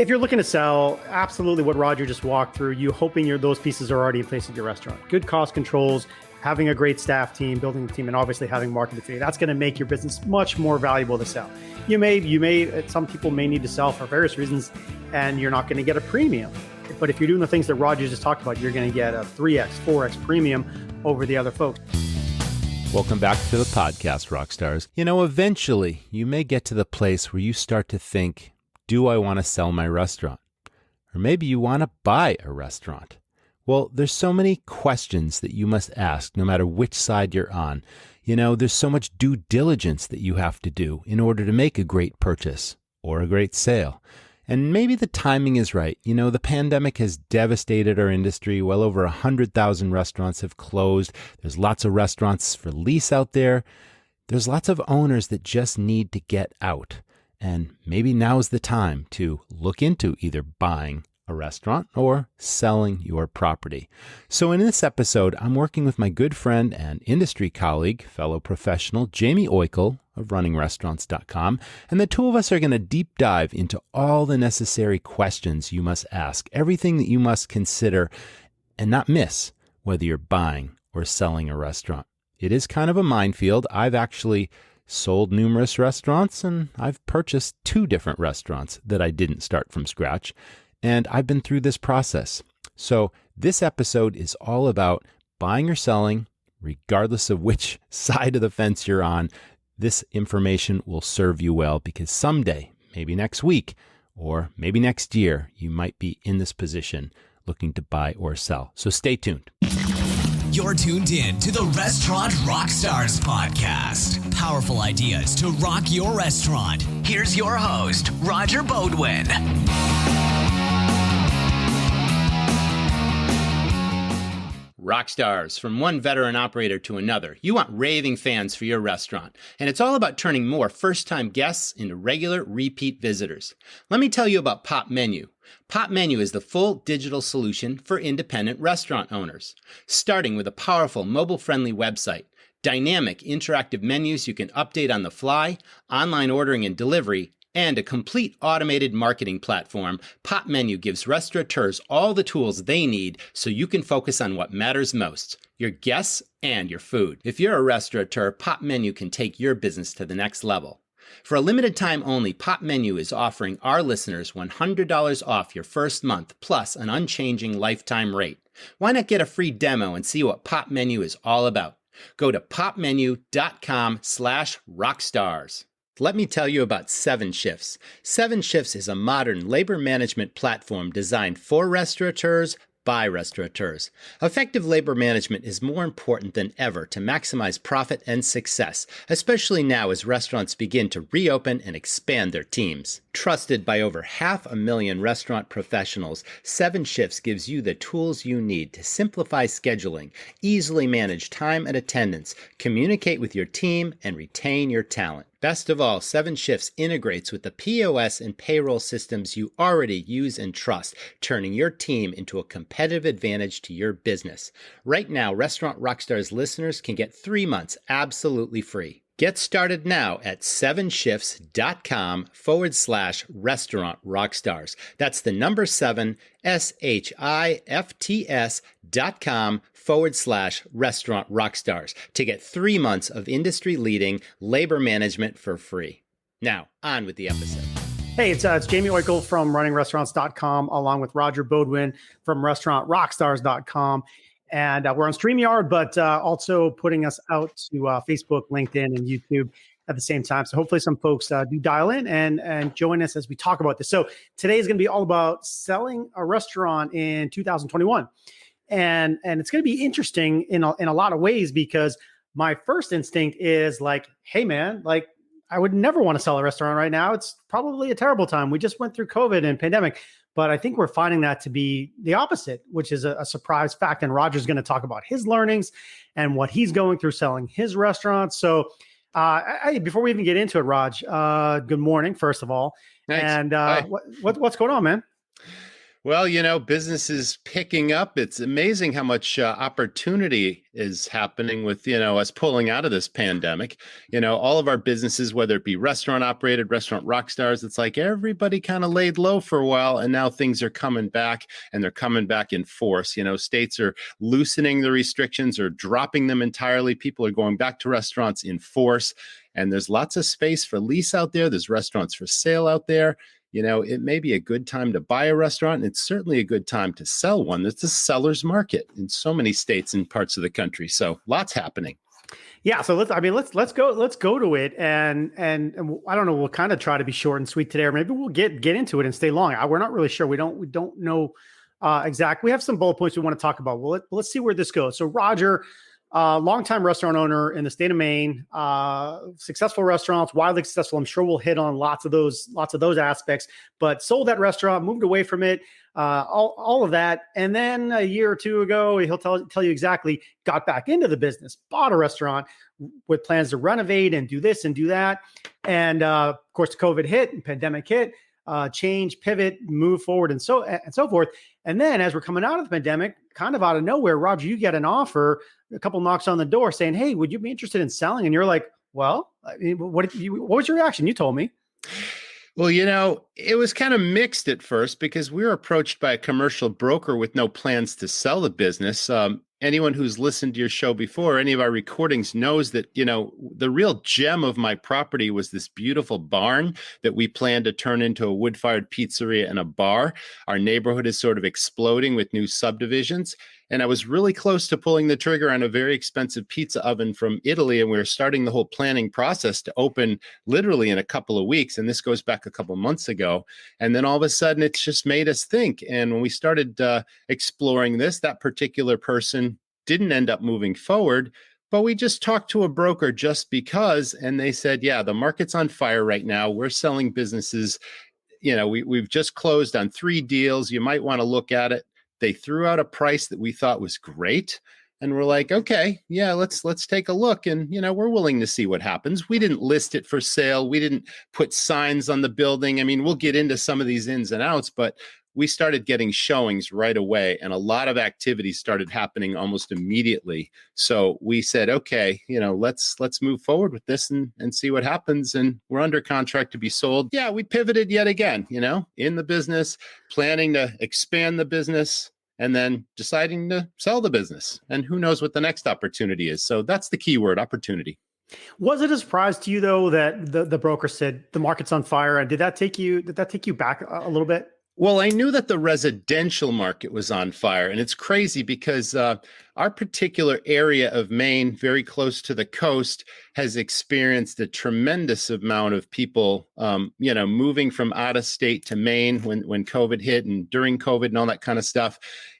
If you're looking to sell, absolutely what Roger just walked through, you hoping those pieces are already in place at your restaurant. Good cost controls, having a great staff team, building a team, and obviously having marketing today. That's going to make your business much more valuable to sell. Some people may need to sell for various reasons, and you're not going to get a premium. But if you're doing the things that Roger just talked about, you're going to get a 3x, 4x premium over the other folks. Welcome back to the podcast, Rockstars. Eventually you may get to the place where you start to think, do I want to sell my restaurant? Or maybe you want to buy a restaurant. Well, there's so many questions that you must ask no matter which side you're on. There's so much due diligence that you have to do in order to make a great purchase or a great sale. And maybe the timing is right. The pandemic has devastated our industry. Well over 100,000 restaurants have closed. There's lots of restaurants for lease out there. There's lots of owners that just need to get out. And maybe now's the time to look into either buying a restaurant or selling your property. So in this episode, I'm working with my good friend and industry colleague, fellow professional, Jamie Oikel of runningrestaurants.com. And the two of us are going to deep dive into all the necessary questions you must ask, everything that you must consider and not miss, whether you're buying or selling a restaurant. It is kind of a minefield. I've actually sold numerous restaurants, and I've purchased 2 different restaurants that I didn't start from scratch. And I've been through this process. So this episode is all about buying or selling, regardless of which side of the fence you're on. This information will serve you well because someday, maybe next week, or maybe next year, you might be in this position looking to buy or sell. So stay tuned. You're tuned in to the Restaurant Rockstars podcast. Powerful ideas to rock your restaurant. Here's your host, Roger Bodwin. Rockstars, from one veteran operator to another, you want raving fans for your restaurant. And it's all about turning more first-time guests into regular repeat visitors. Let me tell you about Pop Menu. Pop Menu is the full digital solution for independent restaurant owners. Starting with a powerful mobile-friendly website, dynamic interactive menus you can update on the fly, online ordering and delivery, and a complete automated marketing platform, Pop Menu gives restaurateurs all the tools they need so you can focus on what matters most, your guests and your food. If you're a restaurateur, Pop Menu can take your business to the next level. For a limited time only, Pop Menu is offering our listeners $100 off your first month, plus an unchanging lifetime rate. Why not get a free demo and see what Pop Menu is all about? Go to popmenu.com/rockstars. Let me tell you about 7 Shifts. 7 Shifts is a modern labor management platform designed for restaurateurs by restaurateurs. Effective labor management is more important than ever to maximize profit and success, especially now as restaurants begin to reopen and expand their teams. Trusted by over 500,000 restaurant professionals, 7 Shifts gives you the tools you need to simplify scheduling, easily manage time and attendance, communicate with your team, and retain your talent. Best of all, 7 Shifts integrates with the POS and payroll systems you already use and trust, turning your team into a competitive advantage to your business. Right now, Restaurant Rockstars listeners can get 3 months absolutely free. Get started now at 7shifts.com/restaurant rockstars. That's the number 7, SHIFTS.com/restaurant rockstars to get 3 months of industry leading labor management for free. Now, on with the episode. Hey, it's Jamie Oikel from runningrestaurants.com along with Roger Bodwin from restaurantrockstars.com. And we're on StreamYard, but also putting us out to Facebook, LinkedIn, and YouTube at the same time. So hopefully some folks do dial in and join us as we talk about this. So today is going to be all about selling a restaurant in 2021. And it's going to be interesting in a lot of ways because my first instinct is like, hey, man, like I would never want to sell a restaurant right now. It's probably a terrible time. We just went through COVID and pandemic. But I think we're finding that to be the opposite, which is a surprise fact. And Roger's going to talk about his learnings and what he's going through selling his restaurant. So before we even get into it, Raj, good morning, first of all. Thanks. And Hi. what's going on, man? Well, business is picking up. It's amazing how much opportunity is happening with, us pulling out of this pandemic. All of our businesses, whether it be restaurant operated, restaurant rock stars, it's like everybody kind of laid low for a while and now things are coming back and they're coming back in force. States are loosening the restrictions or dropping them entirely. People are going back to restaurants in force. And there's lots of space for lease out there. There's restaurants for sale out there. It may be a good time to buy a restaurant, and it's certainly a good time to sell one. It's a seller's market in so many states and parts of the country. So lots happening. Yeah, so let's go to it, and I don't know. We'll kind of try to be short and sweet today, or maybe we'll get into it and stay long. We're not really sure. We don't know exactly. We have some bullet points we want to talk about. Well, let's see where this goes. So Roger, longtime restaurant owner in the state of Maine, successful restaurants, wildly successful. I'm sure we'll hit on lots of those aspects, but sold that restaurant, moved away from it, all of that. And then a year or two ago, he'll tell you exactly, got back into the business, bought a restaurant with plans to renovate and do this and do that. And of course, COVID hit and pandemic hit, change, pivot, move forward, and so forth. And then as we're coming out of the pandemic, kind of out of nowhere, Roger, you get an offer, a couple knocks on the door saying, "Hey, would you be interested in selling?" And you're like, "Well, I mean, what was your reaction?" You told me. Well, it was kind of mixed at first because we were approached by a commercial broker with no plans to sell the business. Anyone who's listened to your show before, any of our recordings knows that, the real gem of my property was this beautiful barn that we planned to turn into a wood-fired pizzeria and a bar. Our neighborhood is sort of exploding with new subdivisions. And I was really close to pulling the trigger on a very expensive pizza oven from Italy. And we were starting the whole planning process to open literally in a couple of weeks. And this goes back a couple of months ago. And then all of a sudden, it's just made us think. And when we started exploring this, that particular person didn't end up moving forward. But we just talked to a broker just because. And they said, yeah, the market's on fire right now. We're selling businesses. We've just closed on 3 deals. You might want to look at it. They threw out a price that we thought was great. And we're like, okay, yeah, let's take a look. And, we're willing to see what happens. We didn't list it for sale. We didn't put signs on the building. I mean, we'll get into some of these ins and outs, but we started getting showings right away. And a lot of activity started happening almost immediately. So we said, okay, let's move forward with this and see what happens. And we're under contract to be sold. Yeah, we pivoted yet again, in the business, planning to expand the business, and then deciding to sell the business. And who knows what the next opportunity is. So that's the key word, opportunity. Was it a surprise to you, though, that the broker said the market's on fire? And did that take you back a little bit? Well, I knew that the residential market was on fire, and it's crazy because our particular area of Maine, very close to the coast, has experienced a tremendous amount of people, moving from out of state to Maine when COVID hit and during COVID and all that kind of stuff.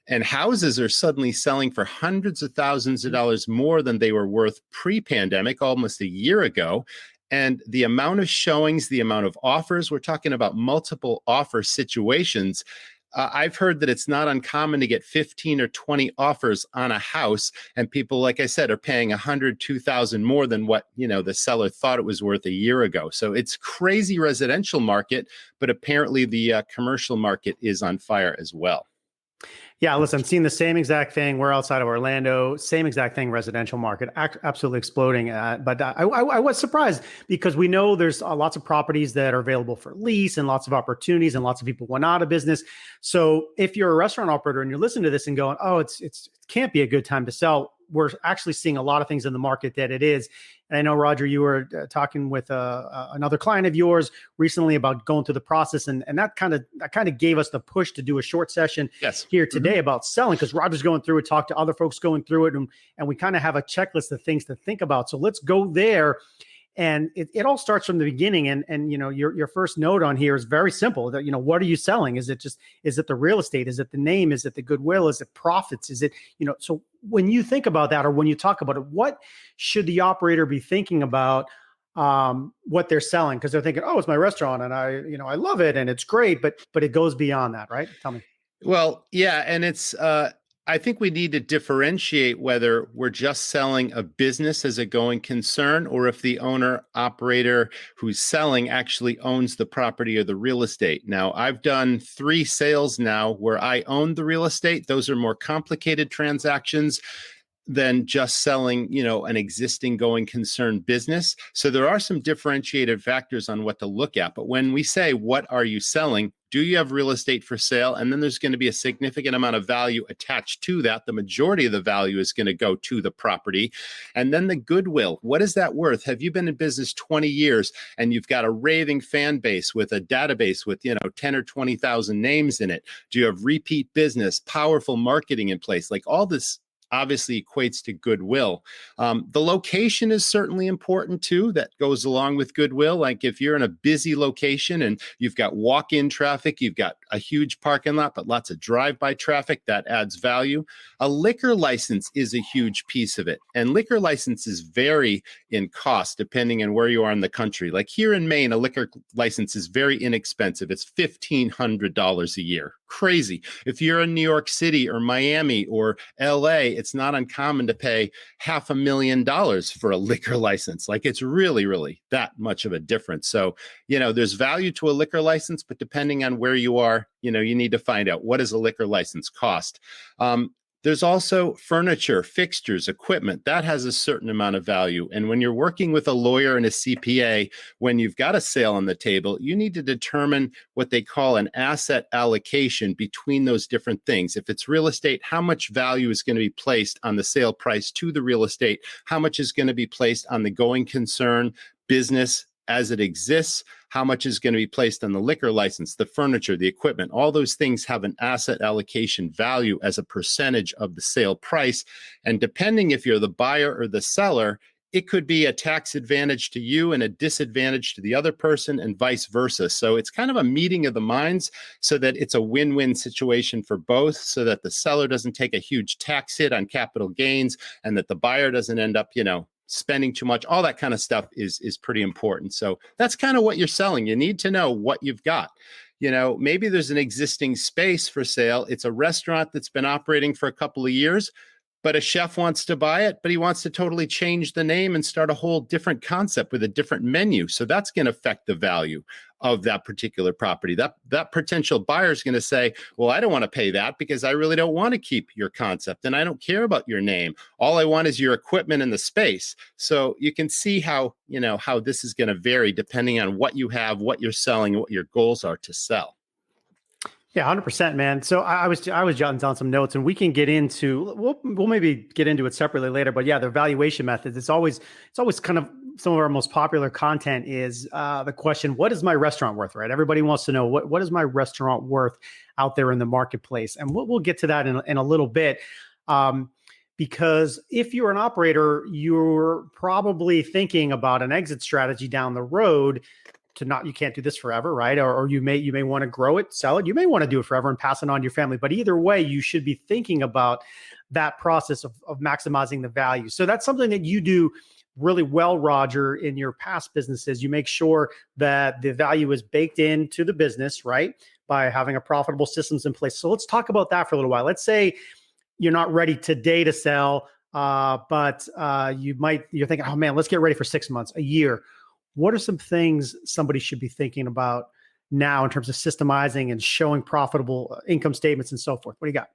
And houses are suddenly selling for hundreds of thousands of dollars more than they were worth pre-pandemic, almost a year ago. And the amount of showings, the amount of offers, we're talking about multiple offer situations. I've heard that it's not uncommon to get 15 or 20 offers on a house. And people, like I said, are paying $100,000, $2,000 more than what, the seller thought it was worth a year ago. So it's crazy residential market, but apparently the commercial market is on fire as well. Yeah, listen, I'm seeing the same exact thing. We're outside of Orlando, same exact thing, residential market, absolutely exploding. But I was surprised because we know there's lots of properties that are available for lease and lots of opportunities and lots of people went out of business. So if you're a restaurant operator and you're listening to this and going, oh, it can't be a good time to sell, we're actually seeing a lot of things in the market that it is. And I know, Roger, you were talking with another client of yours recently about going through the process, and that kind of gave us the push to do a short session here today about selling, because Roger's going through it, talked to other folks going through it, and we kind of have a checklist of things to think about. So let's go there. And it all starts from the beginning. And your first note on here is very simple. That, what are you selling? Is it the real estate? Is it the name? Is it the goodwill? Is it profits? Is it, so when you think about that, or when you talk about it, what should the operator be thinking about what they're selling? Because they're thinking, oh, it's my restaurant and I love it and it's great, but it goes beyond that, right? Tell me. Well, yeah. And it's, I think we need to differentiate whether we're just selling a business as a going concern or if the owner operator who's selling actually owns the property or the real estate. Now, I've done 3 sales now where I own the real estate. Those are more complicated transactions than just selling, an existing going concern business. So there are some differentiated factors on what to look at. But when we say, what are you selling? Do you have real estate for sale? And then there's going to be a significant amount of value attached to that. The majority of the value is going to go to the property. And then the goodwill. What is that worth? Have you been in business 20 years and you've got a raving fan base with a database with, 10 or 20,000 names in it? Do you have repeat business, powerful marketing in place? Like all this obviously equates to goodwill. The location is certainly important too. That goes along with goodwill. Like if you're in a busy location and you've got walk-in traffic, you've got a huge parking lot, but lots of drive-by traffic, that adds value. A liquor license is a huge piece of it. And liquor licenses vary in cost depending on where you are in the country. Like here in Maine, a liquor license is very inexpensive. It's $1,500 a year. Crazy. If you're in New York City or Miami or LA, it's not uncommon to pay $500,000 for a liquor license. Like it's really, really that much of a difference. So, there's value to a liquor license, but depending on where you are, you need to find out what does a liquor license cost. There's also furniture, fixtures, equipment that has a certain amount of value. And when you're working with a lawyer and a CPA, when you've got a sale on the table, you need to determine what they call an asset allocation between those different things. If it's real estate, how much value is going to be placed on the sale price to the real estate? How much is going to be placed on the going concern business as it exists? How much is going to be placed on the liquor license, the furniture, the equipment? All those things have an asset allocation value as a percentage of the sale price. And depending if you're the buyer or the seller, it could be a tax advantage to you and a disadvantage to the other person and vice versa. So it's kind of a meeting of the minds so that it's a win-win situation for both, so that the seller doesn't take a huge tax hit on capital gains and that the buyer doesn't end up, spending too much. All that kind of stuff is pretty important. So that's kind of what you're selling. You need to know what you've got. Maybe there's an existing space for sale. It's a restaurant that's been operating for a couple of years, but a chef wants to buy it, but he wants to totally change the name and start a whole different concept with a different menu. So that's going to affect the value of that particular property. That potential buyer is going to say, well, I don't want to pay that because I really don't want to keep your concept and I don't care about your name. All I want is your equipment and the space. So you can see how this is going to vary depending on what you have, what you're selling, and what your goals are to sell. Yeah, 100%, man. So I was jotting down some notes, and we can get into we'll maybe get into it separately later. But yeah, the valuation methods. It's always kind of some of our most popular content is the question: what is my restaurant worth? Right? Everybody wants to know what is my restaurant worth out there in the marketplace, and we'll get to that in a little bit. Because if you're an operator, you're probably thinking about an exit strategy down the road. You can't do this forever, right? Or you may want to grow it, sell it. You may want to do it forever and pass it on to your family. But either way, you should be thinking about that process of maximizing the value. So that's something that you do really well, Roger, in your past businesses. You make sure that the value is baked into the business, right? By having a profitable systems in place. So let's talk about that for a little while. Let's say you're not ready today to sell, but you're thinking, oh man, let's get ready for 6 months, a year. What are some things somebody should be thinking about now in terms of systemizing and showing profitable income statements and so forth? What do you got?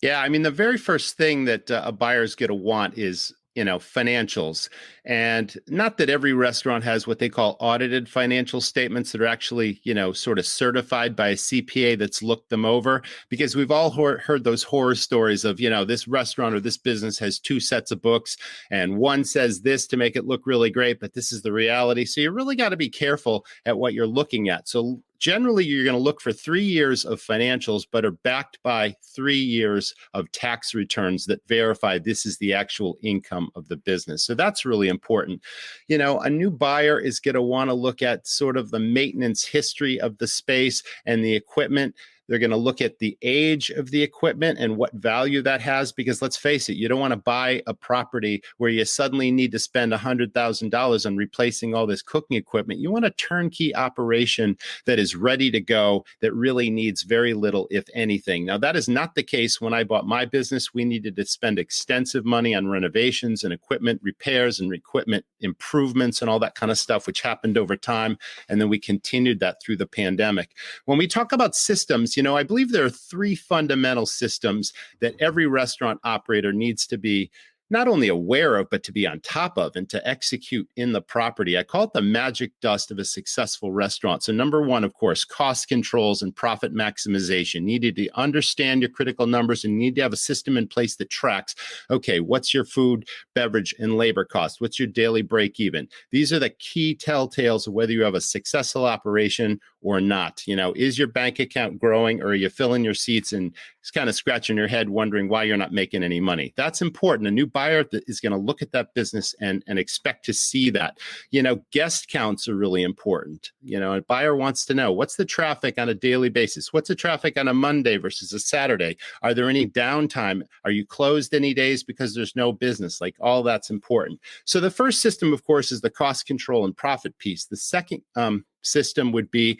Yeah, I mean, the very first thing that a buyer's going to want is, financials. And not that every restaurant has what they call audited financial statements that are actually, sort of certified by a CPA that's looked them over, because we've all heard those horror stories of, this restaurant or this business has 2 sets of books and one says this to make it look really great, but this is the reality. So you really got to be careful at what you're looking at. So generally, you're going to look for 3 years of financials, but are backed by 3 years of tax returns that verify this is the actual income of the business. So that's really important. A new buyer is going to want to look at sort of the maintenance history of the space and the equipment. They're going to look at the age of the equipment and what value that has, because let's face it, you don't want to buy a property where you suddenly need to spend $100,000 on replacing all this cooking equipment. You want a turnkey operation that is ready to go, that really needs very little, if anything. Now, that is not the case when I bought my business. We needed to spend extensive money on renovations and equipment repairs and equipment improvements and all that kind of stuff, which happened over time. And then we continued that through the pandemic. When we talk about systems, I believe there are three fundamental systems that every restaurant operator needs to be not only aware of, but to be on top of and to execute in the property. I call it the magic dust of a successful restaurant. So number one, of course, cost controls and profit maximization. You need to understand your critical numbers, and you need to have a system in place that tracks, okay, what's your food, beverage, and labor cost? What's your daily break even? These are the key telltales of whether you have a successful operation or not. Is your bank account growing, or are you filling your seats and kind of scratching your head wondering why you're not making any money? That's important. A new buyer that is going to look at that business and expect to see that. Guest counts are really important. A buyer wants to know, what's the traffic on a daily basis? What's the traffic on a Monday versus a Saturday? Are there any downtime? Are you closed any days because there's no business? Like, all that's important. So the first system, of course, is the cost control and profit piece. The second system would be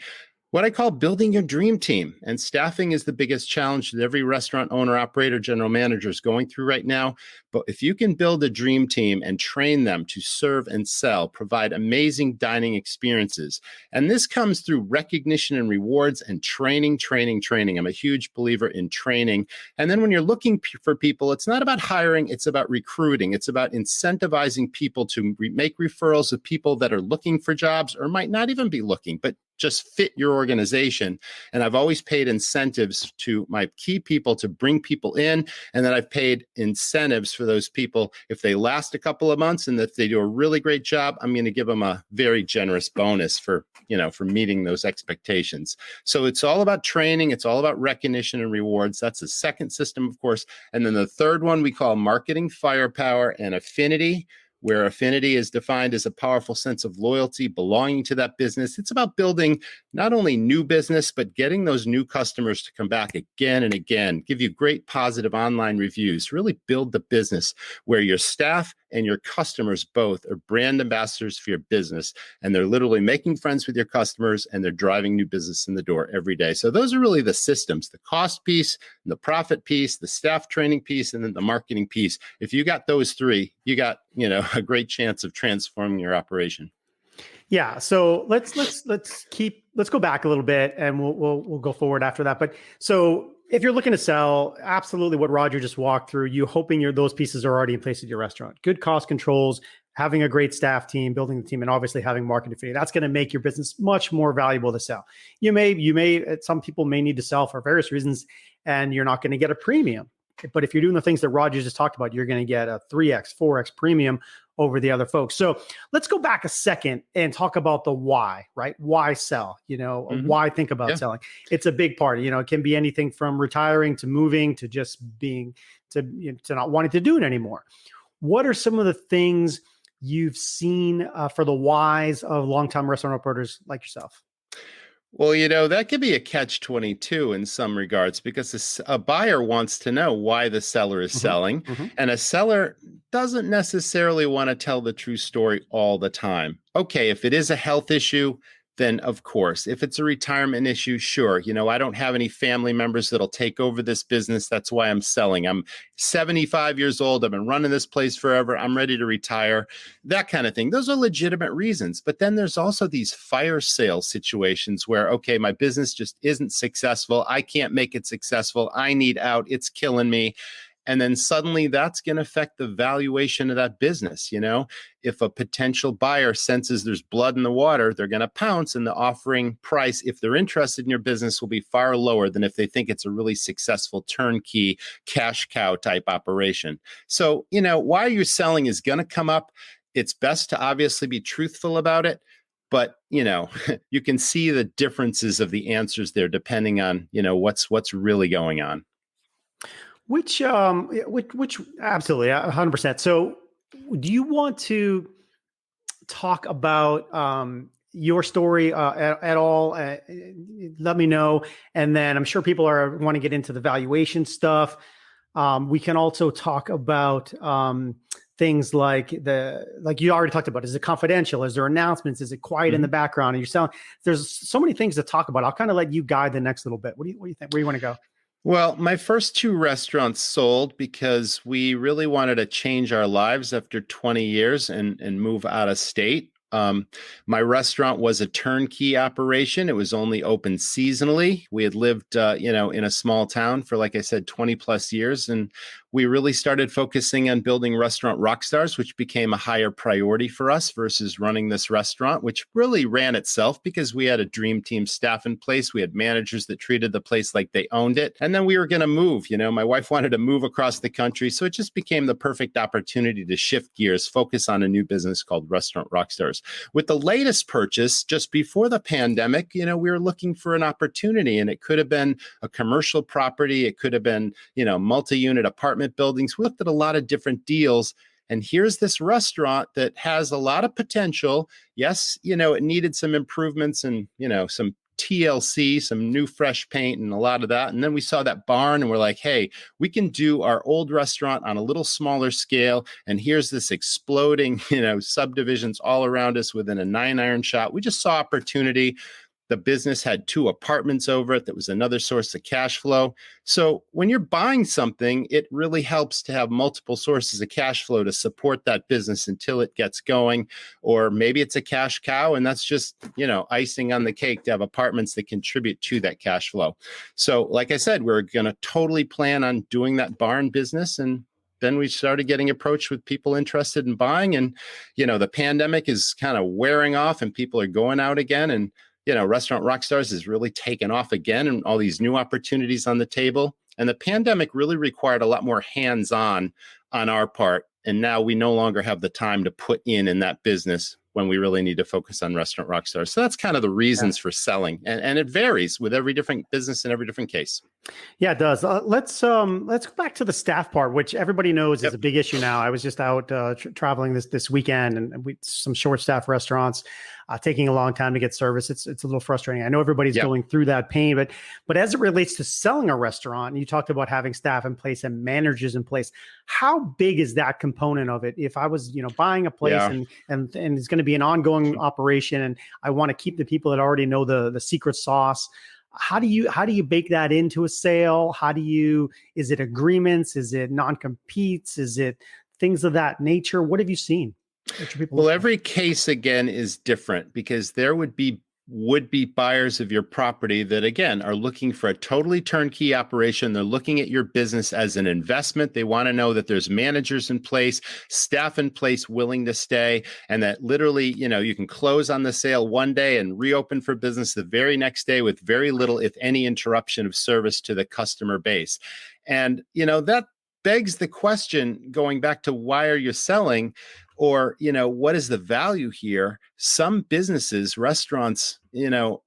what I call building your dream team. And staffing is the biggest challenge that every restaurant owner, operator, general manager is going through right now. But if you can build a dream team and train them to serve and sell, provide amazing dining experiences, and this comes through recognition and rewards and training. I'm a huge believer in training. And then when you're looking for people, it's not about hiring, it's about recruiting. It's about incentivizing people to make referrals of people that are looking for jobs or might not even be looking, but just fit your organization. And I've always paid incentives to my key people to bring people in. And then I've paid incentives for those people. If they last a couple of months and if they do a really great job, I'm going to give them a very generous bonus for meeting those expectations. So it's all about training. It's all about recognition and rewards. That's the second system, of course. And then the third one we call marketing firepower and affinity, where affinity is defined as a powerful sense of loyalty, belonging to that business. It's about building not only new business, but getting those new customers to come back again and again, give you great positive online reviews, really build the business where your staff and your customers both are brand ambassadors for your business. And they're literally making friends with your customers, and they're driving new business in the door every day. So those are really the systems: the cost piece, the profit piece, the staff training piece, and then the marketing piece. If you got those three, you got, a great chance of transforming your operation. Yeah. So let's go back a little bit, and we'll go forward after that. But so if you're looking to sell, absolutely what Roger just walked through, you hoping those pieces are already in place at your restaurant. Good cost controls, having a great staff team, building the team, and obviously having market affinity. That's going to make your business much more valuable to sell. Some people may need to sell for various reasons, and you're not going to get a premium. But if you're doing the things that Roger just talked about, you're going to get a 3x, 4x premium over the other folks. So let's go back a second and talk about the why, right? Why sell? Why think about selling? It's a big part. It can be anything from retiring to moving to just being to not wanting to do it anymore. What are some of the things you've seen for the whys of longtime restaurant operators like yourself? Well, that could be a catch-22 in some regards, because a buyer wants to know why the seller is selling, and a seller doesn't necessarily want to tell the true story all the time. Okay, if it is a health issue, then of course. If it's a retirement issue, sure. I don't have any family members that'll take over this business. That's why I'm selling. I'm 75 years old. I've been running this place forever. I'm ready to retire. That kind of thing. Those are legitimate reasons. But then there's also these fire sale situations where, okay, my business just isn't successful. I can't make it successful. I need out. It's killing me. And then suddenly that's going to affect the valuation of that business. If a potential buyer senses there's blood in the water, they're going to pounce, and the offering price, if they're interested in your business, will be far lower than if they think it's a really successful turnkey cash cow type operation. So, why you're selling is going to come up. It's best to obviously be truthful about it. But, you can see the differences of the answers there depending on, what's really going on. Which absolutely 100%. So do you want to talk about, your story at all, let me know. And then I'm sure people want to get into the valuation stuff. We can also talk about things like you already talked about. Is it confidential? Is there announcements? Is it quiet in the background? And you're selling. There's so many things to talk about. I'll kind of let you guide the next little bit. What do you think? Where do you want to go? Well, my first two restaurants sold because we really wanted to change our lives after 20 years and move out of state. My restaurant was a turnkey operation. It was only open seasonally. We had lived, in a small town for, like I said, 20 plus years. And we really started focusing on building Restaurant Rockstars, which became a higher priority for us versus running this restaurant, which really ran itself because we had a dream team staff in place. We had managers that treated the place like they owned it. And then we were going to move. My wife wanted to move across the country. So it just became the perfect opportunity to shift gears, focus on a new business called Restaurant Rockstars. With the latest purchase, just before the pandemic, we were looking for an opportunity, and it could have been a commercial property. It could have been, multi-unit apartment buildings. We looked at a lot of different deals, and here's this restaurant that has a lot of potential. Yes, it needed some improvements and, some TLC, some new fresh paint and a lot of that. And then we saw that barn and we're like, hey, we can do our old restaurant on a little smaller scale. And here's this exploding, subdivisions all around us within a 9-iron shot. We just saw opportunity. The business had 2 apartments over it. That was another source of cash flow. So when you're buying something, it really helps to have multiple sources of cash flow to support that business until it gets going. Or maybe it's a cash cow, and that's just, icing on the cake to have apartments that contribute to that cash flow. So like I said, we're going to totally plan on doing that barn business. And then we started getting approached with people interested in buying. And, the pandemic is kind of wearing off and people are going out again. And Restaurant Rockstars has really taken off again, and all these new opportunities on the table. And the pandemic really required a lot more hands-on our part. And now we no longer have the time to put in that business when we really need to focus on Restaurant Rockstars. So that's kind of the reasons for selling. And it varies with every different business and every different case. Yeah, it does. Let's go back to the staff part, which everybody knows is a big issue now. I was just out traveling this weekend, and some short staff restaurants taking a long time to get service. It's a little frustrating. I know everybody's going through that pain, but as it relates to selling a restaurant, you talked about having staff in place and managers in place. How big is that component of it? If I was buying a place and it's going to be an ongoing operation, and I want to keep the people that already know the secret sauce. How do you bake that into a sale? Is it agreements? Is it non-competes? Is it things of that nature? What have you seen? Well, every case again is different because there would be buyers of your property that, again, are looking for a totally turnkey operation. They're looking at your business as an investment. They want to know that there's managers in place, staff in place willing to stay, and that literally, you can close on the sale one day and reopen for business the very next day with very little, if any, interruption of service to the customer base. And, that begs the question, going back to why are you selling? Or, what is the value here? Some businesses, restaurants,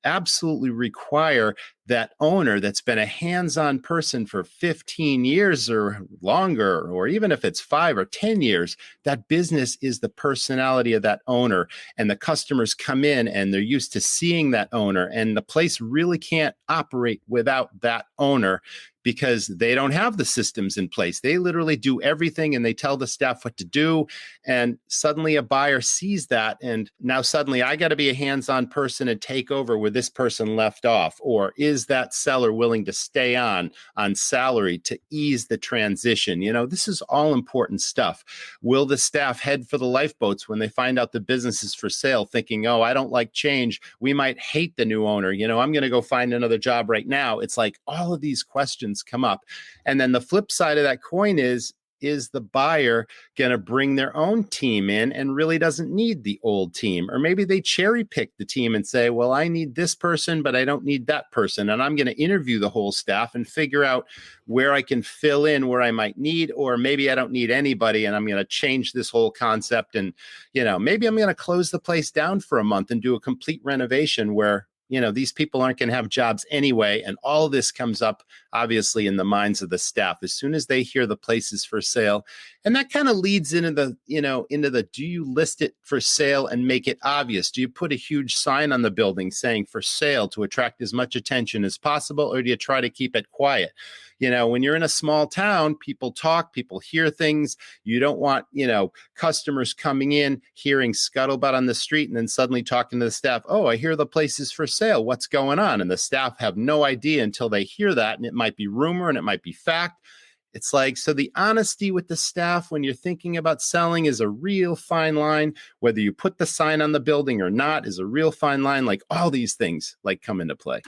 absolutely require that owner that's been a hands-on person for 15 years or longer, or even if it's 5 or 10 years, that business is the personality of that owner. And the customers come in and they're used to seeing that owner. And the place really can't operate without that owner, because they don't have the systems in place. They literally do everything and they tell the staff what to do. And suddenly a buyer sees that. And now suddenly I got to be a hands-on person and take over where this person left off. Or is that seller willing to stay on salary to ease the transition? This is all important stuff. Will the staff head for the lifeboats when they find out the business is for sale, thinking, oh, I don't like change. We might hate the new owner. I'm going to go find another job right now. It's like all of these questions come up. And then the flip side of that coin is the buyer going to bring their own team in and really doesn't need the old team? Or maybe they cherry pick the team and say, well, I need this person, but I don't need that person. And I'm going to interview the whole staff and figure out where I can fill in where I might need, or maybe I don't need anybody and I'm going to change this whole concept. And, maybe I'm going to close the place down for a month and do a complete renovation where these people aren't going to have jobs anyway. And all this comes up obviously in the minds of the staff as soon as they hear the place is for sale. And that kind of leads into the do you list it for sale and make it obvious? Do you put a huge sign on the building saying for sale to attract as much attention as possible, or do you try to keep it quiet? When you're in a small town, people talk, people hear things. You don't want, customers coming in, hearing scuttlebutt on the street, and then suddenly talking to the staff, oh, I hear the place is for sale. What's going on? And the staff have no idea until they hear that. And it might be rumor and it might be fact. It's like, so the honesty with the staff when you're thinking about selling is a real fine line. Whether you put the sign on the building or not is a real fine line. Like all these things come into play.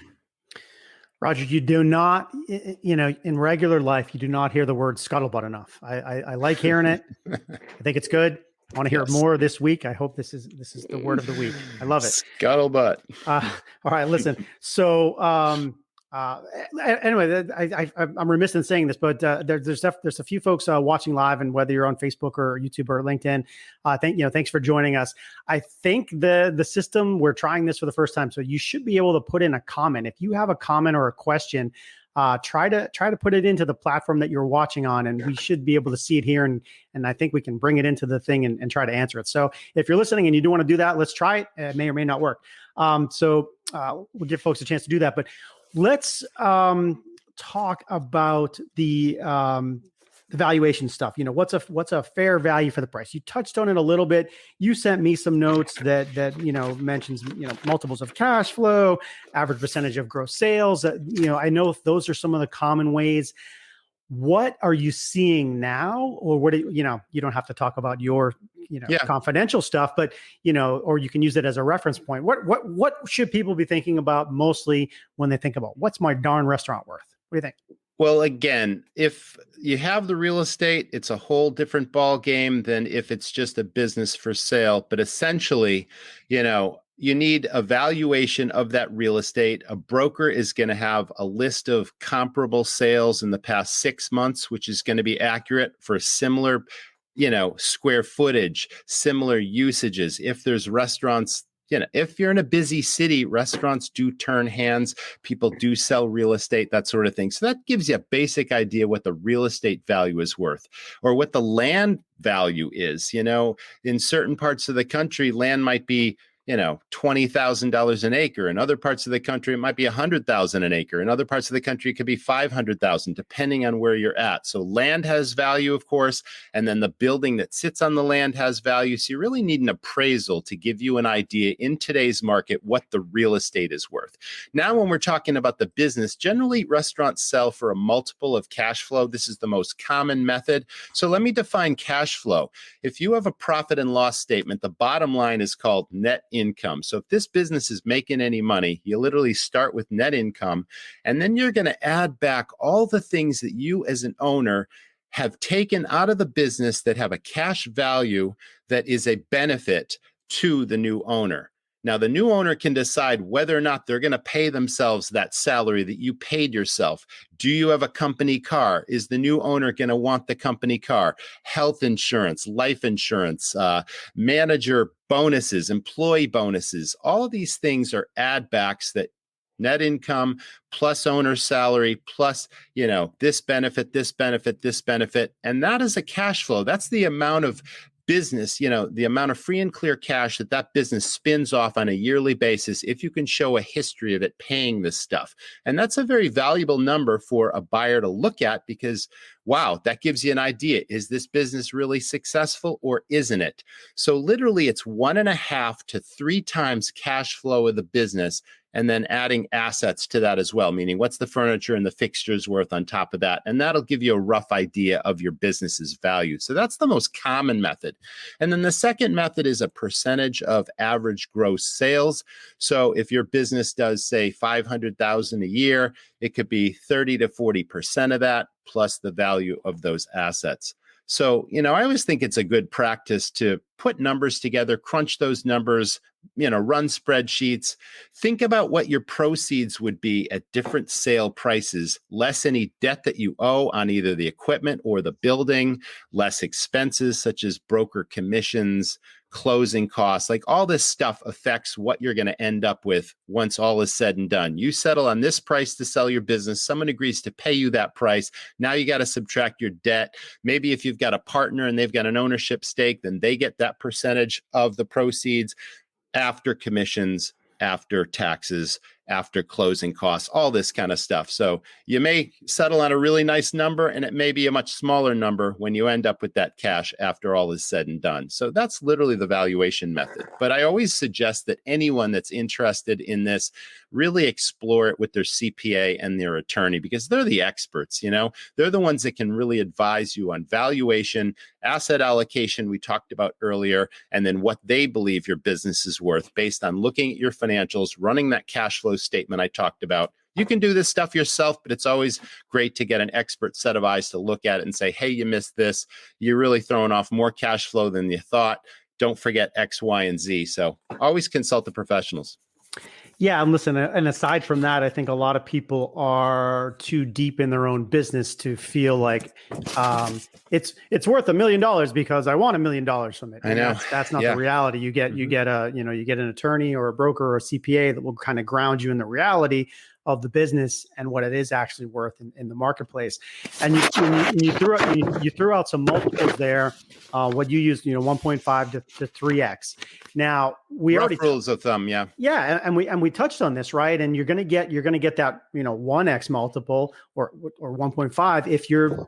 Roger, you do not, in regular life, you do not hear the word scuttlebutt enough. I like hearing it. I think it's good. I want to hear it more this week. I hope this is the word of the week. I love it. Scuttlebutt. All right, listen. So anyway, I'm remiss in saying this, but there's a few folks watching live, and whether you're on Facebook or YouTube or LinkedIn, thanks for joining us. I think the system, we're trying this for the first time, so you should be able to put in a comment. If you have a comment or a question, try to put it into the platform that you're watching on, and we should be able to see it here. And I think we can bring it into the thing and try to answer it. So if you're listening and you do want to do that, let's try it. It may or may not work. So we'll give folks a chance to do that. But let's talk about the valuation stuff. What's a fair value for the price? You touched on it a little bit. You sent me some notes that mentions multiples of cash flow, average percentage of gross sales. I know those are some of the common ways. What are you seeing now, or what you don't have to talk about your confidential stuff, but or you can use it as a reference point. What should people be thinking about mostly when they think about what's my darn restaurant worth? What do you think? Well, again, if you have the real estate, it's a whole different ball game than if it's just a business for sale. But essentially, you need a valuation of that real estate. A broker is going to have a list of comparable sales in the past 6 months, which is going to be accurate for similar, square footage, similar usages. If there's restaurants, if you're in a busy city, restaurants do turn hands, people do sell real estate, that sort of thing. So that gives you a basic idea what the real estate value is worth, or what the land value is. In certain parts of the country, land might be $20,000 an acre. In other parts of the country, it might be $100,000 an acre. In other parts of the country, it could be $500,000, depending on where you're at. So land has value, of course, and then the building that sits on the land has value. So you really need an appraisal to give you an idea in today's market what the real estate is worth. Now, when we're talking about the business, generally restaurants sell for a multiple of cash flow. This is the most common method. So let me define cash flow. If you have a profit and loss statement, the bottom line is called net income. So if this business is making any money, you literally start with net income, and then you're going to add back all the things that you as an owner have taken out of the business that have a cash value that is a benefit to the new owner. Now, the new owner can decide whether or not they're going to pay themselves that salary that you paid yourself. Do you have a company car? Is the new owner going to want the company car? Health insurance, life insurance, manager bonuses, employee bonuses. All of these things are add backs that net income plus owner salary plus, this benefit, this benefit, this benefit. And that is a cash flow. That's the amount of business, the amount of free and clear cash that business spins off on a yearly basis, if you can show a history of it paying this stuff. And that's a very valuable number for a buyer to look at, because, wow, that gives you an idea. Is this business really successful or isn't it? So literally it's 1.5 to 3 times cash flow of the business, and then adding assets to that as well, meaning what's the furniture and the fixtures worth on top of that. And that'll give you a rough idea of your business's value. So that's the most common method. And then the second method is a percentage of average gross sales. So if your business does, say, $500,000 a year, it could be 30 to 40% of that plus the value of those assets. So, I always think it's a good practice to put numbers together, crunch those numbers, run spreadsheets, think about what your proceeds would be at different sale prices, less any debt that you owe on either the equipment or the building, less expenses such as broker commissions, closing costs, like all this stuff affects what you're going to end up with once all is said and done. You settle on this price to sell your business. Someone agrees to pay you that price. Now you got to subtract your debt. Maybe if you've got a partner and they've got an ownership stake, then they get that percentage of the proceeds after commissions, after taxes, after closing costs, all this kind of stuff. So you may settle on a really nice number, and it may be a much smaller number when you end up with that cash after all is said and done. So that's literally the valuation method. But I always suggest that anyone that's interested in this really explore it with their CPA and their attorney, because they're the experts, they're the ones that can really advise you on valuation, asset allocation we talked about earlier, and then what they believe your business is worth based on looking at your financials, running that cash flow statement I talked about. You can do this stuff yourself, but it's always great to get an expert set of eyes to look at it and say, hey, you missed this. You're really throwing off more cash flow than you thought. Don't forget X, Y, and Z. So always consult the professionals. Yeah, and listen, and aside from that, I think a lot of people are too deep in their own business to feel like it's worth $1 million because I want $1 million from it. I know that's not the reality. You get an attorney or a broker or a CPA that will kind of ground you in the reality of the business and what it is actually worth in the marketplace. And you threw out some multiples there. What you used, 1.5 to 3x. Now we Rough already rules of thumb, yeah, and we touched on this, right? And you're gonna get that 1x multiple or 1.5 if you're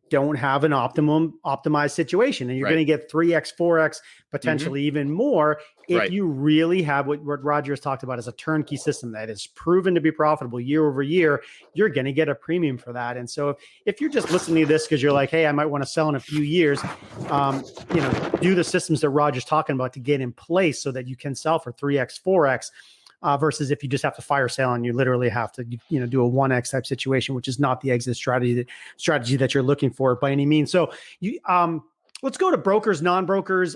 don't have an optimized situation, and you're going to get 3x, 4x, potentially even more if you really have what Roger has talked about as a turnkey system that is proven to be profitable year over year. You're going to get a premium for that. And so if you're just listening to this because you're like, hey, I might want to sell in a few years, do the systems that Roger's talking about to get in place so that you can sell for 3x, 4x. Versus if you just have to fire sale and you literally have to, do a 1x type situation, which is not the exit strategy that you're looking for by any means. So let's go to brokers, non-brokers.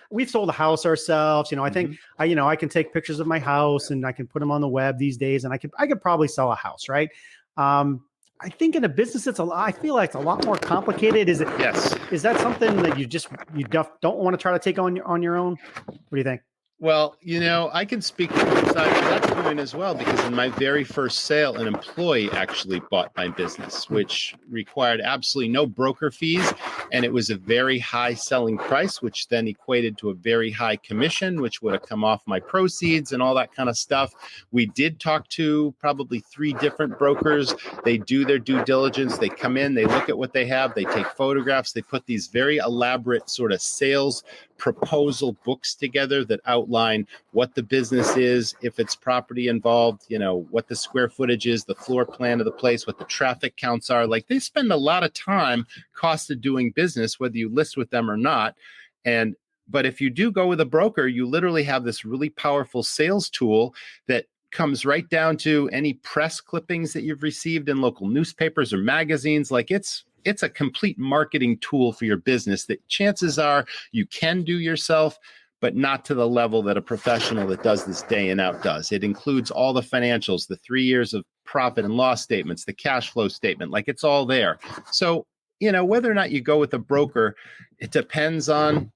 We've sold a house ourselves. I think I can take pictures of my house and I can put them on the web these days, and I could probably sell a house, right? I think in a business, I feel like it's a lot more complicated. Is it? Yes. Is that something that you don't want to try to take on your own? What do you think? Well, I can speak to both sides of that coin as well, because in my very first sale, an employee actually bought my business, which required absolutely no broker fees. And it was a very high selling price, which then equated to a very high commission, which would have come off my proceeds and all that kind of stuff. We did talk to probably 3 different brokers. They do their due diligence. They come in, they look at what they have, they take photographs, they put these very elaborate sort of sales proposal books together that outline what the business is, if it's property involved, what the square footage is, the floor plan of the place, what the traffic counts are. Like, they spend a lot of time, cost of doing business, whether you list with them or not. But if you do go with a broker, you literally have this really powerful sales tool that comes right down to any press clippings that you've received in local newspapers or magazines. Like, it's a complete marketing tool for your business that chances are you can do yourself, but not to the level that a professional that does this day in out does. It includes all the financials, the 3 years of profit and loss statements, the cash flow statement, like it's all there. So, whether or not you go with a broker, it depends on,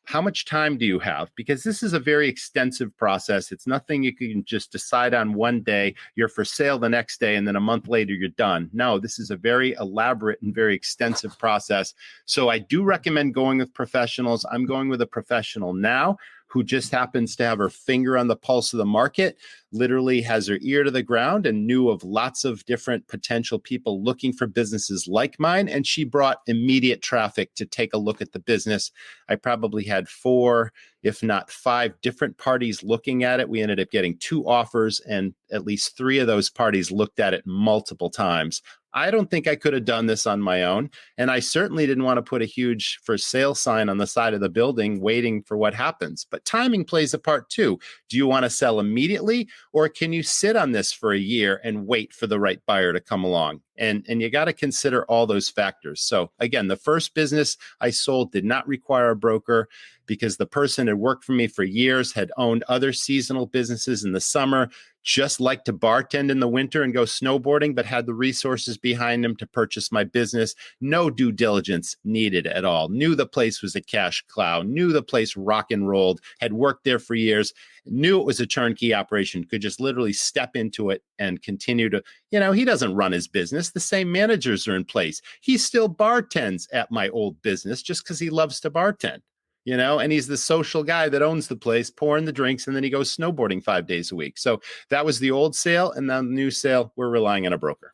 how much time do you have? Because this is a very extensive process. It's nothing you can just decide on one day. You're for sale the next day, and then a month later, you're done. No, this is a very elaborate and very extensive process. So I do recommend going with professionals. I'm going with a professional now who just happens to have her finger on the pulse of the market, literally has her ear to the ground and knew of lots of different potential people looking for businesses like mine. And she brought immediate traffic to take a look at the business. I probably had 4, if not 5 different parties looking at it. We ended up getting 2 offers, and at least 3 of those parties looked at it multiple times. I don't think I could have done this on my own. And I certainly didn't want to put a huge for sale sign on the side of the building waiting for what happens. But timing plays a part too. Do you want to sell immediately, or can you sit on this for a year and wait for the right buyer to come along? And you got to consider all those factors. So again, the first business I sold did not require a broker because the person had worked for me for years, had owned other seasonal businesses in the summer, just liked to bartend in the winter and go snowboarding, but had the resources behind him to purchase my business. No due diligence needed at all. Knew the place was a cash cow, knew the place rock and rolled, had worked there for years, knew it was a turnkey operation, could just literally step into it and continue to, he doesn't run his business. The same managers are in place. He still bartends at my old business just because he loves to bartend. And he's the social guy that owns the place, pouring the drinks, and then he goes snowboarding 5 days a week. So that was the old sale. And then the new sale, we're relying on a broker.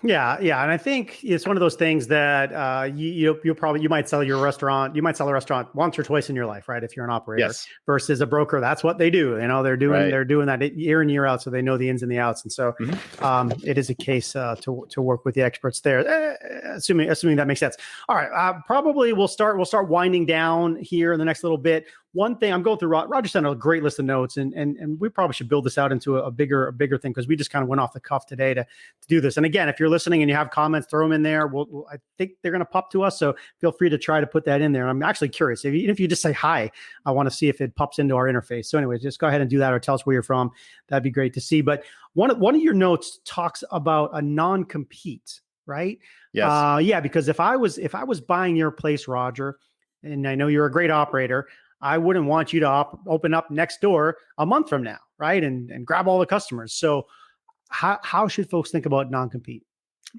Yeah. And I think it's one of those things that you might sell your restaurant. You might sell a restaurant once or twice in your life, right? If you're an operator. Yes. Versus a broker, that's what they do. They're doing that year in, year out, so they know the ins and the outs. And so it is a case to work with the experts there, assuming that makes sense. All right, probably we'll start winding down here in the next little bit. One thing I'm going through, Roger sent a great list of notes, and we probably should build this out into a bigger thing, because we just kind of went off the cuff today to do this. And again, if you're listening and you have comments, throw them in there. I think they're going to pop to us, so feel free to try to put that in there. I'm actually curious. If you just say hi, I want to see if it pops into our interface. So anyways, just go ahead and do that, or tell us where you're from. That'd be great to see. But one of your notes talks about a non-compete, right? Yes. Yeah, because if I was buying your place, Roger, and I know you're a great operator, I wouldn't want you to open up next door a month from now, right? And grab all the customers. So how should folks think about non-compete?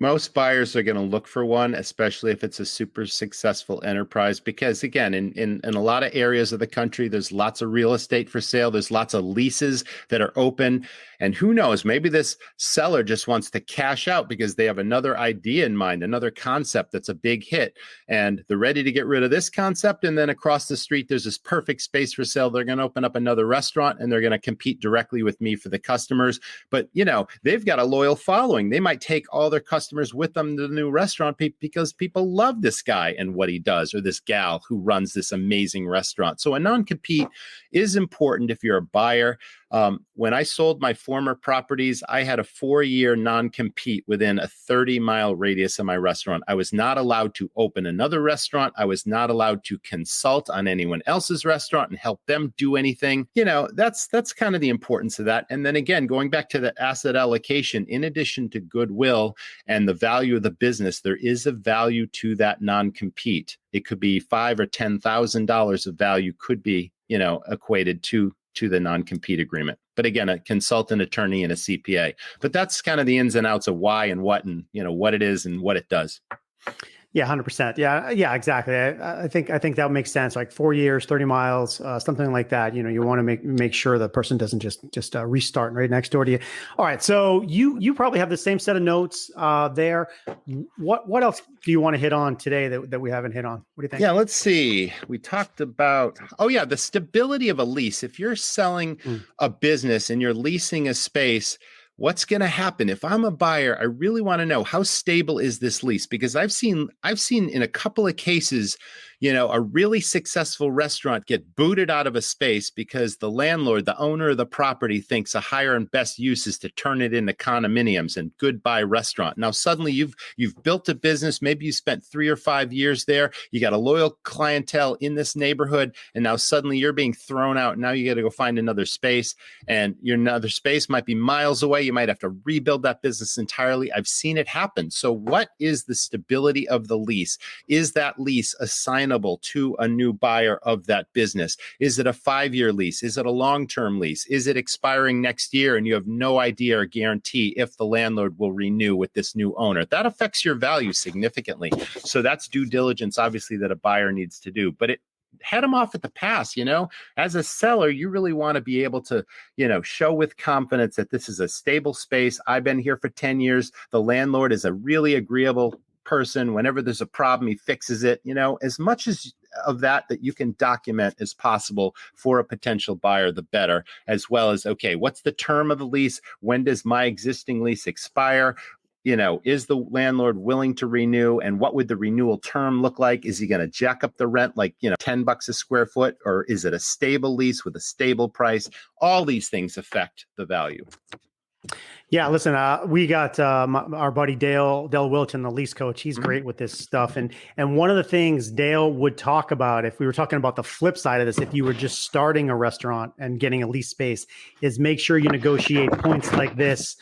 Most buyers are going to look for one, especially if it's a super successful enterprise, because again, in a lot of areas of the country, there's lots of real estate for sale. There's lots of leases that are open. And who knows, maybe this seller just wants to cash out because they have another idea in mind, another concept that's a big hit. And they're ready to get rid of this concept. And then across the street, there's this perfect space for sale. They're going to open up another restaurant, and they're going to compete directly with me for the customers. But, they've got a loyal following. They might take all their customers with them to the new restaurant because people love this guy and what he does, or this gal who runs this amazing restaurant. So a non-compete is important if you're a buyer. When I sold my former properties, I had a 4-year non-compete within a 30-mile radius of my restaurant. I was not allowed to open another restaurant. I was not allowed to consult on anyone else's restaurant and help them do anything. That's kind of the importance of that. And then again, going back to the asset allocation, in addition to goodwill and the value of the business, there is a value to that non-compete. It could be $5,000 or $10,000 of value could be, equated to the non-compete agreement. But again, a consultant, attorney, and a CPA. But that's kind of the ins and outs of why and what, and what it is and what it does. Yeah, 100%. Yeah, exactly. I think that makes sense. Like 4 years, 30 miles, something like that. You want to make sure the person doesn't just restart right next door to you. All right. So you probably have the same set of notes there. What else do you want to hit on today that we haven't hit on? What do you think? Yeah, let's see. We talked about, the stability of a lease. If you're selling a business and you're leasing a space, what's going to happen? If I'm a buyer, I really want to know, how stable is this lease? Because I've seen in a couple of cases, a really successful restaurant get booted out of a space because the landlord, the owner of the property, thinks a higher and best use is to turn it into condominiums and goodbye restaurant. Now, suddenly you've built a business. Maybe you spent 3 or 5 years there. You got a loyal clientele in this neighborhood, and now suddenly you're being thrown out. Now you got to go find another space, and your another space might be miles away. You might have to rebuild that business entirely. I've seen it happen. So what is the stability of the lease? Is that lease assignable to a new buyer of that business? Is it a 5-year lease? Is it a long-term lease? Is it expiring next year and you have no idea or guarantee if the landlord will renew with this new owner? That affects your value significantly. So that's due diligence, obviously, that a buyer needs to do. But head them off at the pass. As a seller, you really want to be able to, show with confidence that this is a stable space. I've been here for 10 years. The landlord is a really agreeable person. Whenever there's a problem, he fixes it. As much as of that you can document as possible for a potential buyer, the better, as well as, okay, what's the term of the lease? When does my existing lease expire? Is the landlord willing to renew, and what would the renewal term look like? Is he going to jack up the rent like, $10 a square foot, or is it a stable lease with a stable price? All these things affect the value. Yeah, listen, we got our buddy Dale Wilton, the lease coach. He's great with this stuff, and one of the things Dale would talk about, if we were talking about the flip side of this, if you were just starting a restaurant and getting a lease space, is make sure you negotiate points like this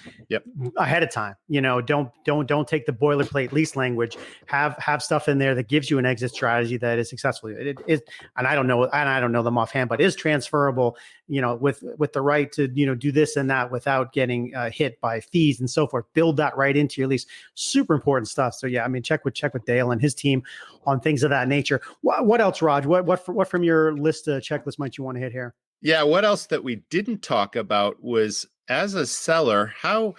ahead of time. Don't take the boilerplate lease language. Have stuff in there that gives you an exit strategy that is successful. It is, and I don't know them offhand, but is transferable. With the right to do this and that without getting hit by fees and so forth. Build that right into your lease. Super important stuff. So yeah, I mean, check with Dale and his team on things of that nature. What else, Raj? What from your list checklist might you want to hit here? Yeah, what else that we didn't talk about was, as a seller, how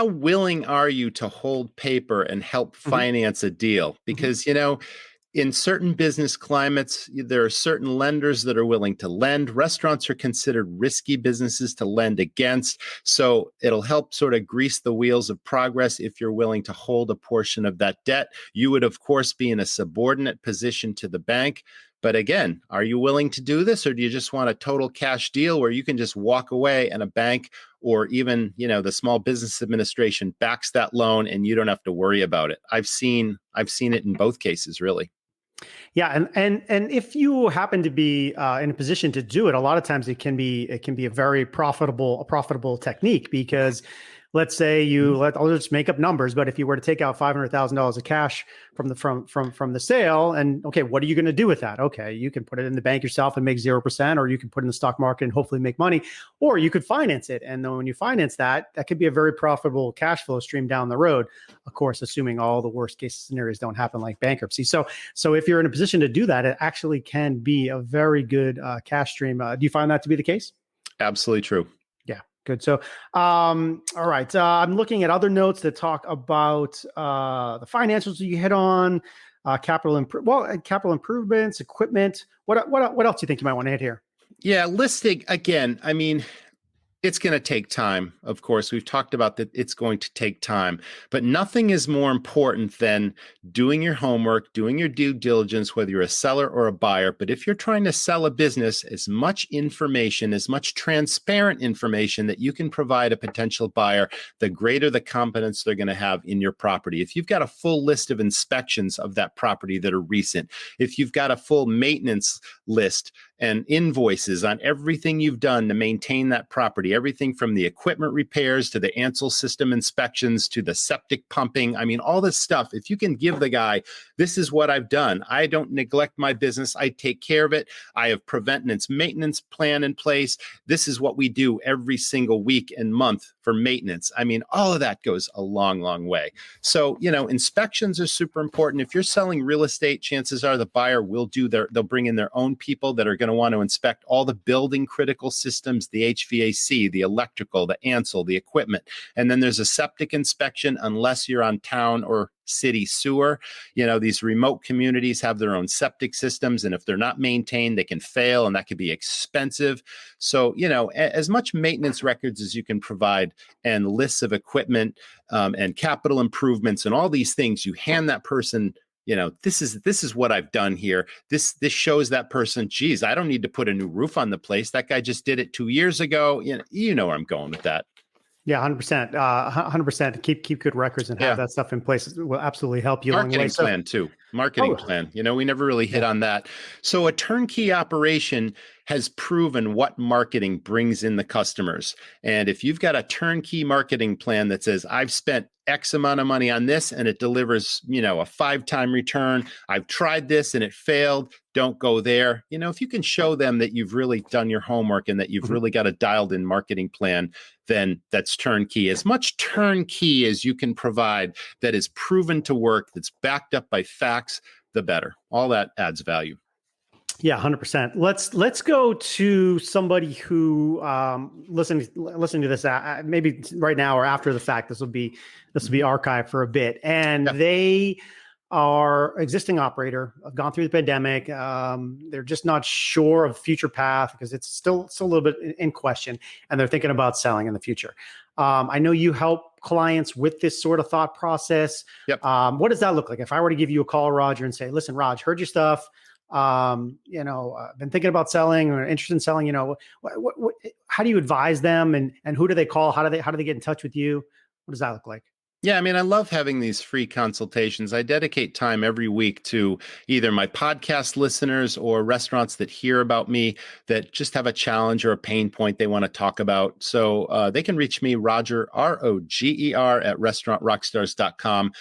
willing are you to hold paper and help finance a deal? Because in certain business climates, there are certain lenders that are willing to lend. Restaurants are considered risky businesses to lend against. So it'll help sort of grease the wheels of progress if you're willing to hold a portion of that debt. You would, of course, be in a subordinate position to the bank. But again, are you willing to do this, or do you just want a total cash deal where you can just walk away and a bank or even, the Small Business Administration backs that loan and you don't have to worry about it? I've seen it in both cases, really. Yeah, and if you happen to be in a position to do it, a lot of times it can be a very profitable technique, because let's say I'll just make up numbers, but if you were to take out $500,000 of cash from the sale, and okay, what are you going to do with that? Okay, you can put it in the bank yourself and make 0%, or you can put it in the stock market and hopefully make money, or you could finance it. And then when you finance that could be a very profitable cash flow stream down the road. Of course, assuming all the worst case scenarios don't happen, like bankruptcy. So if you're in a position to do that, it actually can be a very good cash stream. Do you find that to be the case? Absolutely true. Good. So, all right. I'm looking at other notes that talk about the financials that you hit on, capital improvements, equipment. What else do you think you might want to hit here? Yeah, listing again. I mean, it's going to take time. Of course, we've talked about that. It's going to take time, but nothing is more important than doing your homework, doing your due diligence, whether you're a seller or a buyer. But if you're trying to sell a business, as much information, as much transparent information that you can provide a potential buyer, the greater the confidence they're going to have in your property. If you've got a full list of inspections of that property that are recent, if you've got a full maintenance list and invoices on everything you've done to maintain that property, everything from the equipment repairs to the Ansel system inspections to the septic pumping. I mean, all this stuff, if you can give the guy, this is what I've done. I don't neglect my business. I take care of it. I have preventative maintenance plan in place. This is what we do every single week and month for maintenance. I mean, all of that goes a long, long way. So, inspections are super important. If you're selling real estate, chances are the buyer will they'll bring in their own people that are going to want to inspect all the building critical systems, the HVAC, the electrical, the Ansel, the equipment. And then there's a septic inspection unless you're on town or city sewer. These remote communities have their own septic systems, and if they're not maintained, they can fail, and that could be expensive. So, as much maintenance records as you can provide and lists of equipment and capital improvements and all these things, you hand that person, this is what I've done here. This shows that person, geez, I don't need to put a new roof on the place. That guy just did it 2 years ago. You know where I'm going with that. Yeah, 100%. 100%. Keep good records and have that stuff in place. It will absolutely help you. Marketing plan too. Marketing plan. We never really hit on that. So a turnkey operation has proven what marketing brings in the customers. And if you've got a turnkey marketing plan that says, I've spent X amount of money on this and it delivers, a 5-time return. I've tried this and it failed. Don't go there. If you can show them that you've really done your homework and that you've really got a dialed in marketing plan, then that's turnkey. As much turnkey as you can provide that is proven to work, that's backed up by facts, the better. All that adds value. Yeah, 100%. Let's go to somebody who listening to this maybe right now or after the fact. This will be archived for a bit, and they are existing operator. Have gone through the pandemic. They're just not sure of future path because it's still a little bit in question, and they're thinking about selling in the future. I know you help clients with this sort of thought process. Yep. What does that look like? If I were to give you a call, Roger, and say, "Listen, Raj, heard your stuff. been thinking about selling or interested in selling, how do you advise them, and who do they call? How do they get in touch with you? What does that look like? Yeah, I mean, I love having these free consultations. I dedicate time every week to either my podcast listeners or restaurants that hear about me that just have a challenge or a pain point they want to talk about. So they can reach me, Roger, Roger, at restaurantrockstars.com.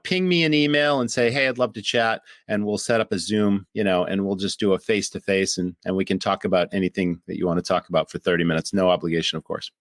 Ping me an email and say, hey, I'd love to chat. And we'll set up a Zoom, and we'll just do a face-to-face and we can talk about anything that you want to talk about for 30 minutes. No obligation, of course.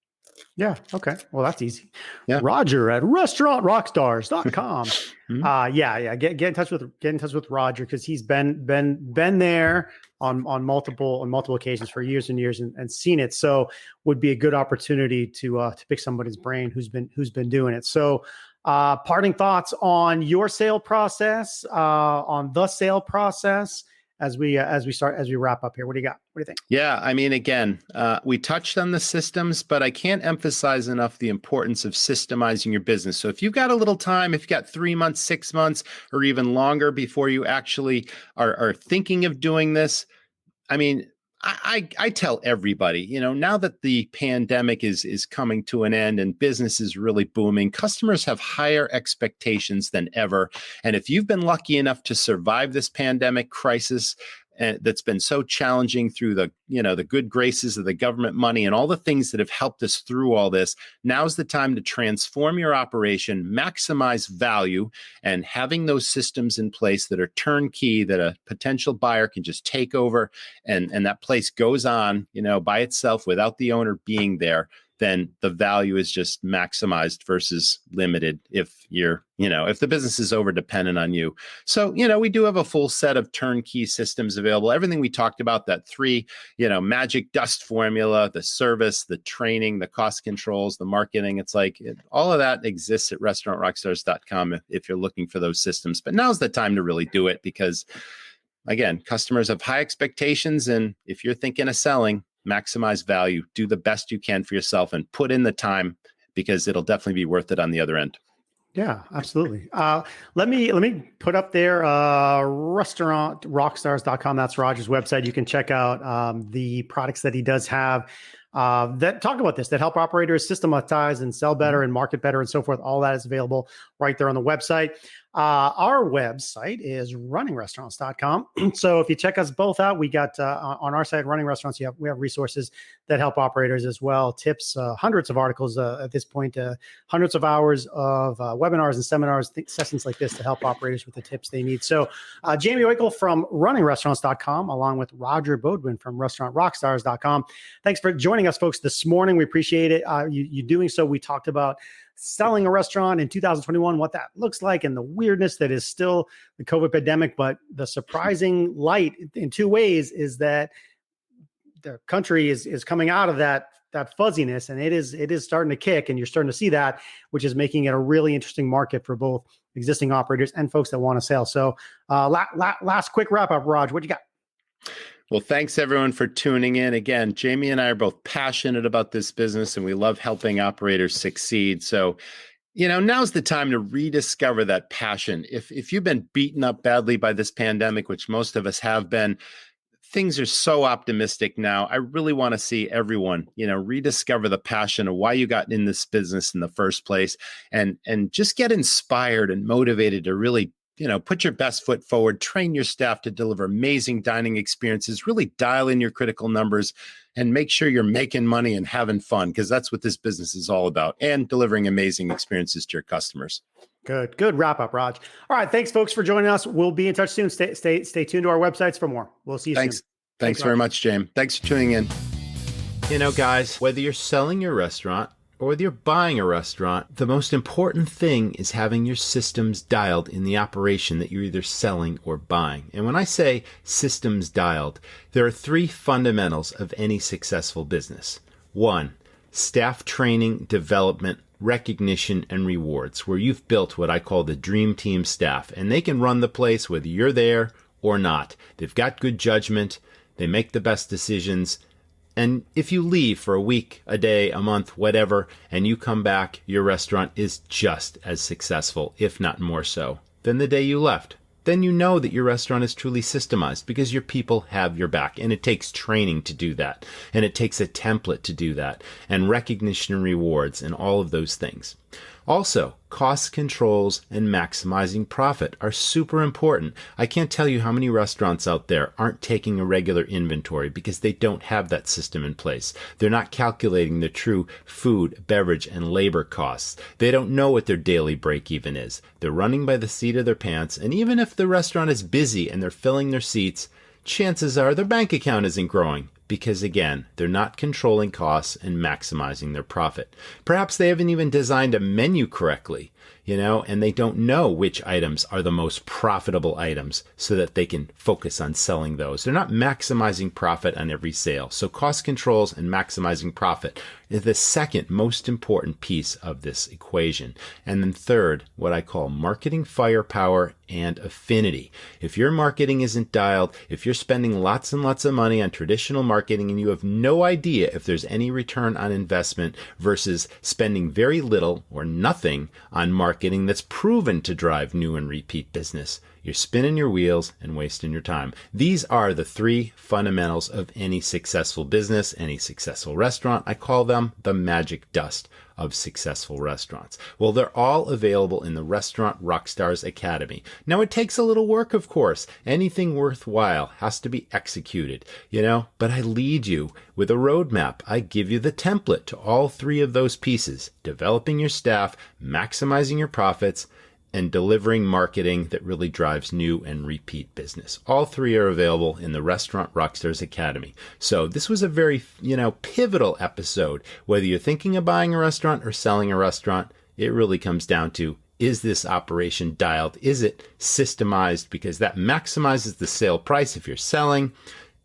Yeah. Okay. Well, that's easy. Yeah. Roger at restaurantrockstars.com. Mm-hmm. Yeah. Get in touch with Roger, because he's been there on multiple occasions for years and years and seen it. So would be a good opportunity to pick somebody's brain who's been doing it. So parting thoughts on your sale process, on the sale process, as we wrap up here. What do you got? What do you think? Yeah, I mean, again, we touched on the systems, but I can't emphasize enough the importance of systemizing your business. So if you've got a little time, if you've got 3 months, 6 months, or even longer before you actually are thinking of doing this, I mean, I tell everybody, now that the pandemic is coming to an end and business is really booming, customers have higher expectations than ever. And if you've been lucky enough to survive this pandemic crisis, that's been so challenging through the good graces of the government money and all the things that have helped us through all this, now's the time to transform your operation, maximize value, and having those systems in place that are turnkey, that a potential buyer can just take over, and that place goes on, by itself without the owner being there, then the value is just maximized versus limited if the business is over dependent on you. So, we do have a full set of turnkey systems available. Everything we talked about, that 3, magic dust formula, the service, the training, the cost controls, the marketing, it's like all of that exists at restaurantrockstars.com if you're looking for those systems. But now's the time to really do it, because again, customers have high expectations. And if you're thinking of selling, maximize value, do the best you can for yourself, and put in the time, because it'll definitely be worth it on the other end. Yeah, absolutely. Let me put up there restaurantrockstars.com. That's Roger's website. You can check out the products that he does have that talk about this, that help operators systematize and sell better and market better and so forth. All that is available right there on the website. Our website is runningrestaurants.com. So if you check us both out, we got on our site, Running Restaurants, we have resources that help operators as well. Tips, hundreds of articles at this point, hundreds of hours of webinars and seminars, sessions like this to help operators with the tips they need. So Jamie Oikel from runningrestaurants.com, along with Roger Bodwin from restaurantrockstars.com. Thanks for joining us, folks, this morning. We appreciate it. You doing so. We talked about selling a restaurant in 2021, what that looks like, and the weirdness that is still the COVID pandemic. But the surprising light in 2 ways is that the country is coming out of that fuzziness, and it is starting to kick, and you're starting to see that, which is making it a really interesting market for both existing operators and folks that want to sell. So last quick wrap up, Raj, what you got? Well, thanks everyone for tuning in. Again, Jamie and I are both passionate about this business, and we love helping operators succeed. So, now's the time to rediscover that passion. If you've been beaten up badly by this pandemic, which most of us have been, things are so optimistic now. I really want to see everyone, rediscover the passion of why you got in this business in the first place, and just get inspired and motivated to really put your best foot forward, train your staff to deliver amazing dining experiences, really dial in your critical numbers, and make sure you're making money and having fun, because that's what this business is all about, and delivering amazing experiences to your customers. Good wrap up, Raj. All right. Thanks, folks, for joining us. We'll be in touch soon. Stay tuned to our websites for more. We'll see you soon. Thanks very much, James. Thanks for tuning in. Guys, whether you're selling your restaurant or whether you're buying a restaurant, the most important thing is having your systems dialed in the operation that you're either selling or buying. And when I say systems dialed, there are 3 fundamentals of any successful business. 1, staff training, development, recognition, and rewards, where you've built what I call the dream team staff, and they can run the place whether you're there or not. They've got good judgment, they make the best decisions, and if you leave for a week, a day, a month, whatever, and you come back, your restaurant is just as successful, if not more so, than the day you left. then you know that your restaurant is truly systemized because your people have your back. And it takes training to do that. And it takes a template to do that. And recognition and rewards and all of those things. Also, cost controls and maximizing profit are super important. I can't tell you how many restaurants out there aren't taking a regular inventory because they don't have that system in place. They're not calculating the true food, beverage, and labor costs. They don't know what their daily break even is. They're running by the seat of their pants, and even if the restaurant is busy and they're filling their seats, chances are their bank account isn't growing. Because again, they're not controlling costs and maximizing their profit. Perhaps they haven't even designed a menu correctly, and they don't know which items are the most profitable items so that they can focus on selling those. They're not maximizing profit on every sale. So cost controls and maximizing profit is the second most important piece of this equation. And then third, what I call marketing firepower and affinity. If your marketing isn't dialed, if you're spending lots and lots of money on traditional marketing and you have no idea if there's any return on investment versus spending very little or nothing on marketing that's proven to drive new and repeat business, you're spinning your wheels and wasting your time. These are the three fundamentals of any successful business, any successful restaurant. I call them the magic dust of successful restaurants. Well, they're all available in the Restaurant Rockstars Academy. Now, it takes a little work, of course. Anything worthwhile has to be executed, but I lead you with a roadmap. I give you the template to all three of those pieces: developing your staff, maximizing your profits, and delivering marketing that really drives new and repeat business. All three are available in the Restaurant Rockstars Academy. So this was a very, pivotal episode. Whether you're thinking of buying a restaurant or selling a restaurant, it really comes down to, is this operation dialed? Is it systemized? Because that maximizes the sale price if you're selling,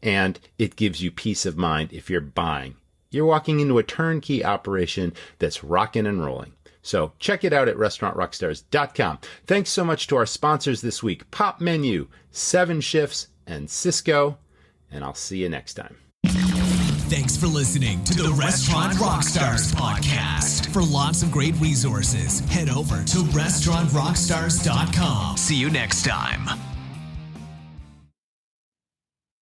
and it gives you peace of mind if you're buying. You're walking into a turnkey operation that's rocking and rolling. So check it out at restaurantrockstars.com. Thanks so much to our sponsors this week, Pop Menu, 7 Shifts, and Cisco. And I'll see you next time. Thanks for listening to the Restaurant Rockstars podcast. For lots of great resources, head over to restaurantrockstars.com. See you next time.